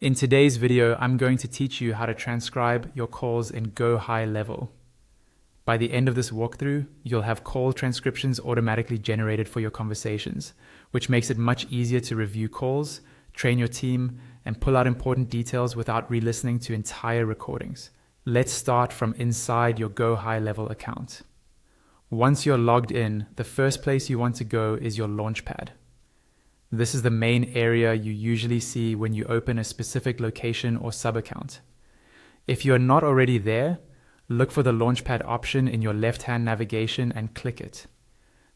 In today's video, I'm going to teach you how to transcribe your calls in GoHighLevel. By the end of this walkthrough, you'll have call transcriptions automatically generated for your conversations, which makes it much easier to review calls, train your team, and pull out important details without re-listening to entire recordings. Let's start from inside your GoHighLevel account. Once you're logged in, the first place you want to go is your Launchpad. This is the main area you usually see when you open a specific location or sub-account. If you are not already there, look for the Launchpad option in your left-hand navigation and click it.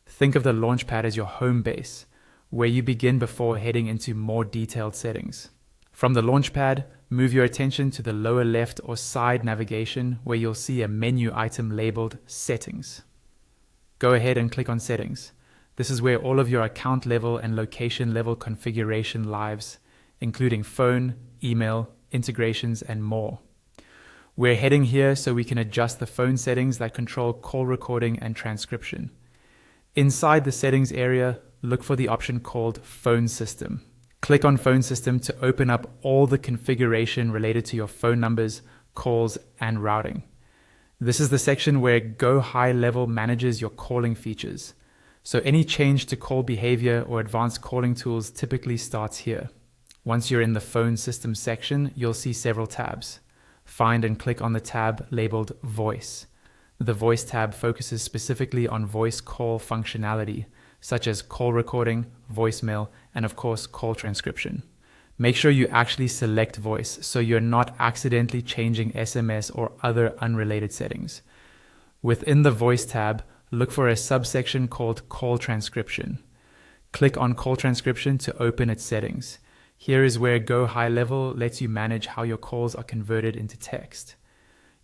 Think of the Launchpad as your home base, where you begin before heading into more detailed settings. From the Launchpad, move your attention to the lower left or side navigation where you'll see a menu item labeled Settings. Go ahead and click on Settings. This is where all of your account level and location level configuration lives, including phone, email, integrations, and more. We're heading here so we can adjust the phone settings that control call recording and transcription. Inside the settings area, look for the option called Phone System. Click on Phone System to open up all the configuration related to your phone numbers, calls, and routing. This is the section where GoHighLevel manages your calling features. So any change to call behavior or advanced calling tools typically starts here. Once you're in the phone system section, you'll see several tabs. Find and click on the tab labeled Voice. The Voice tab focuses specifically on voice call functionality, such as call recording, voicemail, and of course, call transcription. Make sure you actually select voice so you're not accidentally changing SMS or other unrelated settings. Within the Voice tab, look for a subsection called Call Transcription. Click on Call Transcription to open its settings. Here is where GoHighLevel lets you manage how your calls are converted into text.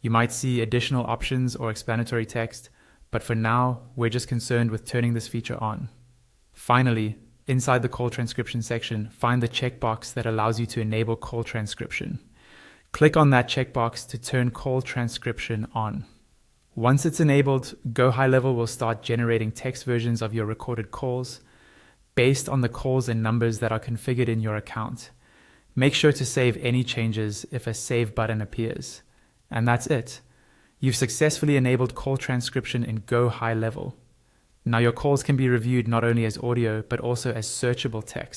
You might see additional options or explanatory text, but for now, we're just concerned with turning this feature on. Finally, inside the Call Transcription section, find the checkbox that allows you to enable call transcription. Click on that checkbox to turn call transcription on. Once it's enabled, GoHighLevel will start generating text versions of your recorded calls based on the calls and numbers that are configured in your account. Make sure to save any changes if a save button appears. And that's it. You've successfully enabled call transcription in GoHighLevel. Now your calls can be reviewed not only as audio, but also as searchable text.